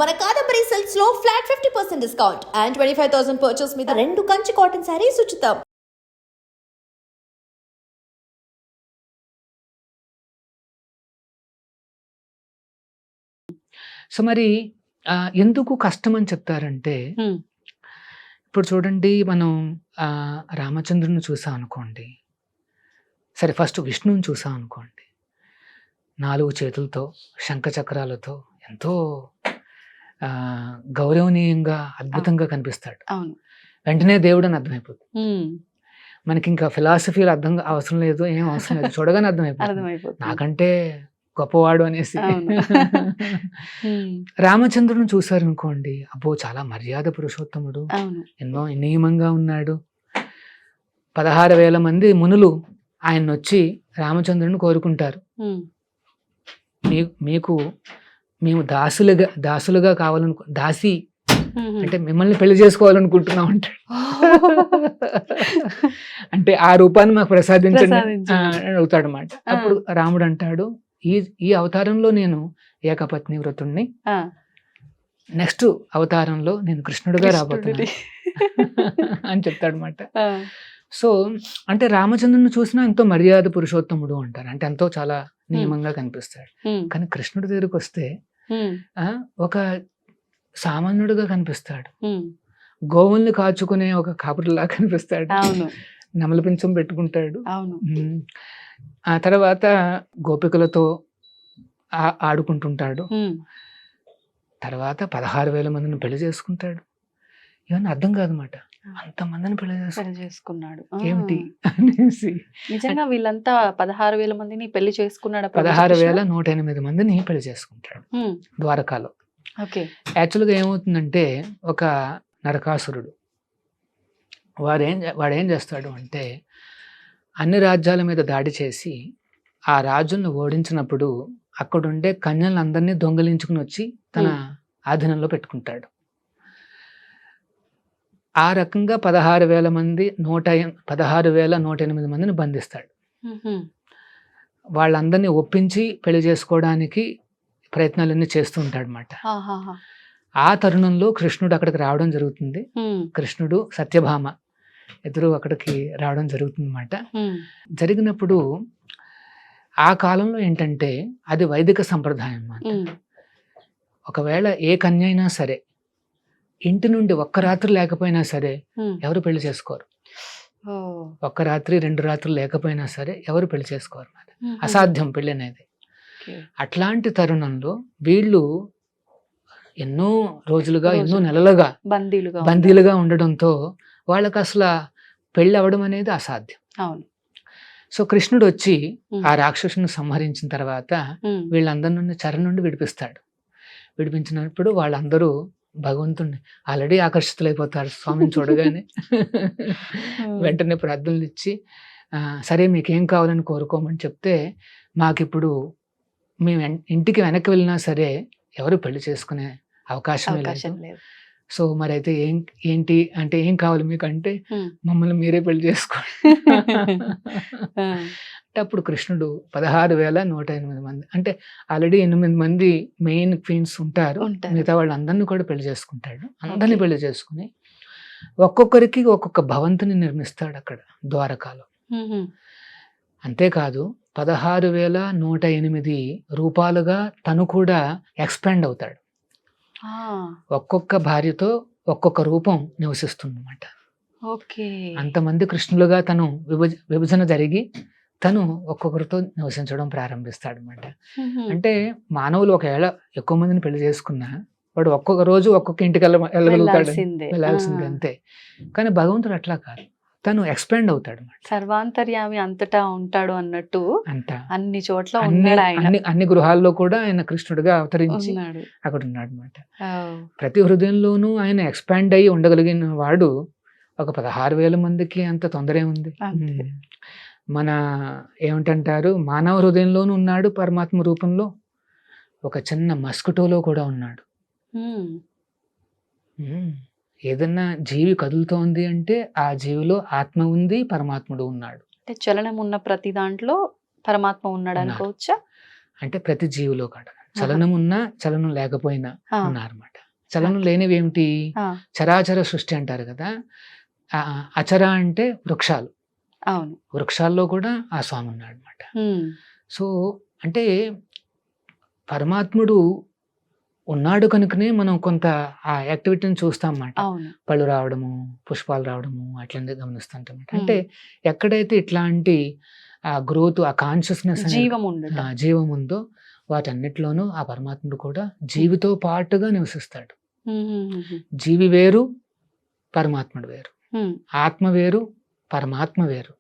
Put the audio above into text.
మన కాదంబరి సిల్క్స్ లో flat 50% discount and 25,000 purchase మీద 2 కంచి కాటన్ సారీస్ ఉచితం. సో మరి ఎందుకు కష్టం అని చెప్తారంటే, ఇప్పుడు చూడండి మనం రామచంద్రుని చూసాం అనుకోండి, సరే ఫస్ట్ విష్ణువుని చూసాం అనుకోండి, 4 చేతులతో శంఖచక్రాలతో ఎంతో గౌరవనీయంగా అద్భుతంగా కనిపిస్తాడు. అవును. వెంటనే దేవుడు అని అర్థమైపోతుంది. మనకి ఇంకా ఫిలాసఫీలు అవసరం లేదు, ఏం అవసరం లేదు, చూడగానే అర్థమైపోతుంది నాకంటే గొప్పవాడు అనేసి. రామచంద్రుని చూసారు అనుకోండి, అబ్బో చాలా మర్యాద పురుషోత్తముడు, ఎన్నో నియమంగా ఉన్నాడు. 16,000 మంది మునులు ఆయన వచ్చి రామచంద్రుని కోరుకుంటారు, మీకు మేము దాసులుగా కావాలనుకో, దాసి అంటే మిమ్మల్ని పెళ్లి చేసుకోవాలనుకుంటున్నాం అంటాడు. అంటే ఆ రూపాన్ని మాకు ప్రసాదించండి అవుతాడు అన్నమాట. అప్పుడు రాముడు అంటాడు, ఈ అవతారంలో నేను ఏకపత్ని వ్రతుణ్ణి, నెక్స్ట్ అవతారంలో నేను కృష్ణుడిగా రాబోతున్నాను అని చెప్తాడు అనమాట. సో అంటే రామచంద్రుని చూసినా ఎంతో మర్యాద పురుషోత్తముడు అంటారు, అంటే ఎంతో చాలా నియమంగా కనిపిస్తాడు. కానీ కృష్ణుడి దగ్గరికి వస్తే ఒక సామాన్యుడిగా కనిపిస్తాడు, గోవుల్ని కాచుకునే ఒక కాపురిలా కనిపిస్తాడు, నెమలి పించం పెట్టుకుంటాడు, ఆ తర్వాత గోపికలతో ఆడుకుంటుంటాడు, తర్వాత 16,000 మందిని పెళ్లి చేసుకుంటాడు. ఇవన్నీ అర్థం కాదన్నమాట, అంతమందిని పెళ్లి చేసుకున్నాడు ఏమిటి అనేసి. నిజంగా వీళ్ళంతా 16,000 మందిని పెళ్లి చేసుకున్నాడు. 16,108 మందిని పెళ్లి చేసుకుంటాడు ద్వారకాలో. యాక్చువల్గా ఏమవుతుందంటే, ఒక నరకాసురుడు వాడేం చేస్తాడు అంటే, అన్ని రాజ్యాల మీద దాడి చేసి ఆ రాజులను ఓడించినప్పుడు అక్కడుండే కన్యలందరినీ దొంగలించుకుని వచ్చి తన ఆధీనంలో పెట్టుకుంటాడు. ఆ రకంగా 16,108 మందిని బంధిస్తాడు. వాళ్ళందరినీ ఒప్పించి పెళ్లి చేసుకోవడానికి ప్రయత్నాలన్నీ చేస్తూ ఉంటాడు అన్నమాట. ఆ తరుణంలో కృష్ణుడు అక్కడికి రావడం జరుగుతుంది. కృష్ణుడు సత్యభామ ఇద్దరు అక్కడికి రావడం జరుగుతుంది అన్నమాట. జరిగినప్పుడు ఆ కాలంలో ఏంటంటే అది వైదిక సంప్రదాయం అన్నమాట. ఒకవేళ ఏ కన్య అయినా సరే ఇంటి నుండి ఒక్క రాత్రి లేకపోయినా సరే ఎవరు పెళ్లి చేసుకోరు. ఒక్క రాత్రి 2 రాత్రులు లేకపోయినా సరే ఎవరు పెళ్లి చేసుకోరు, అసాధ్యం పెళ్లి అనేది. అట్లాంటి తరుణంలో వీళ్ళు ఎన్నో రోజులుగా ఎన్నో నెలలుగా బందీలుగా ఉండడంతో వాళ్ళకి అసలు పెళ్లి అవ్వడం అనేది అసాధ్యం. సో కృష్ణుడు వచ్చి ఆ రాక్షసుని సంహరించిన తర్వాత వీళ్ళందరి నుండి చెర నుండి విడిపిస్తాడు. విడిపించినప్పుడు వాళ్ళందరూ భగవంతుడిని ఆల్రెడీ ఆకర్షితులైపోతారు స్వామిని చూడగానే. వెంటనే ప్రార్థనలు ఇచ్చి, సరే మీకేం కావాలని కోరుకోమని చెప్తే, మాకిప్పుడు మేము ఇంటికి వెనక్కి వెళ్ళినా సరే ఎవరు పెళ్లి చేసుకునే అవకాశం లేదు. సో మరి అయితే ఏంటి అంటే, ఏం కావాలి మీకు అంటే, మమ్మల్ని మీరే పెళ్లి చేసుకోండి అంటే అప్పుడు కృష్ణుడు 16,108 మంది, అంటే ఆల్రెడీ 8 మంది మెయిన్ క్వీన్స్ ఉంటారు, మిగతా వాళ్ళందరినీ కూడా పెళ్లి చేసుకుంటాడు. అందరినీ పెళ్లి చేసుకుని ఒక్కొక్కరికి ఒక్కొక్క భవంతిని నిర్మిస్తాడు అక్కడ ద్వారకాలో. అంతేకాదు 16,108 రూపాలుగా తను కూడా ఎక్స్పాండ్ అవుతాడు. ఒక్కొక్క భార్యతో ఒక్కొక్క రూపం నివసిస్తుందన్నమాట. అంతమంది కృష్ణులుగా తను విభజన జరిగి తను ఒక్కొక్కరితో నివసించడం ప్రారంభిస్తాడు అనమాట. అంటే మానవులు ఒకవేళ ఎక్కువ మందిని పెళ్లి చేసుకున్నా వాడు ఒక్కొక్క రోజు ఒక్కొక్క ఇంటికి వెళ్ళగలుగుతాడు, వెళ్ళాల్సిందే అంతే. కానీ భగవంతుడు అట్లా కాదు, తను ఎక్స్పాండ్ అవుతాడు, సర్వాంతర్యామి అంతటా ఉంటాడు అన్నట్టు. అన్ని చోట్ల అన్ని గృహాల్లో కూడా ఆయన కృష్ణుడిగా అవతరించి అక్కడ ఉన్నాడు అనమాట. ప్రతి హృదయంలోనూ ఆయన ఎక్స్పాండ్ అయ్యి ఉండగలిగిన వాడు ఒక 16,000 మందికి అంత తొందర ఏముంది. మన ఏమిటంటారు, మానవ హృదయంలోనూ ఉన్నాడు పరమాత్మ రూపంలో, ఒక చిన్న మస్కిటోలో కూడా ఉన్నాడు. ఏదన్నా జీవి కదులుతోంది అంటే ఆ జీవిలో ఆత్మ ఉంది, పరమాత్ముడు ఉన్నాడు. అంటే చలనం ఉన్న ప్రతి దాంట్లో పరమాత్మ ఉన్నాడు అనుకోవచ్చా? అంటే ప్రతి జీవిలో కూడా చలనం ఉన్నా చలనం లేకపోయినా ఉన్నారన్నమాట. చలనం లేనివి ఏమిటి? ఆ, చరాచర సృష్టి అంటారు కదా. అచర అంటే వృక్షాలు, అవును. వృక్షాల్లో కూడా ఆ స్వామి ఉన్నాడు అనమాట. ఉమ్, సో అంటే పరమాత్ముడు ఉన్నాడు కనుకనే మనం కొంత ఆ యాక్టివిటీని చూస్తాం అన్నమాట. అవును. పళ్ళు రావడము, పుష్పాలు రావడము అట్లనే గమనిస్తుంటాం. అంటే ఎక్కడైతే ఇట్లాంటి ఆ గ్రోత్, ఆ కాన్షియస్నెస్ జీవం ఉండటం. జీవం ఉందో వాటన్నిటిలోనూ ఆ పరమాత్ముడు కూడా జీవితో పాటుగా నివసిస్తాడు. ఉమ్, ఉమ్, ఉమ్, జీవి వేరు, పరమాత్ముడు వేరు. ఉమ్, ఆత్మ వేరు, పరమాత్మ వేరు.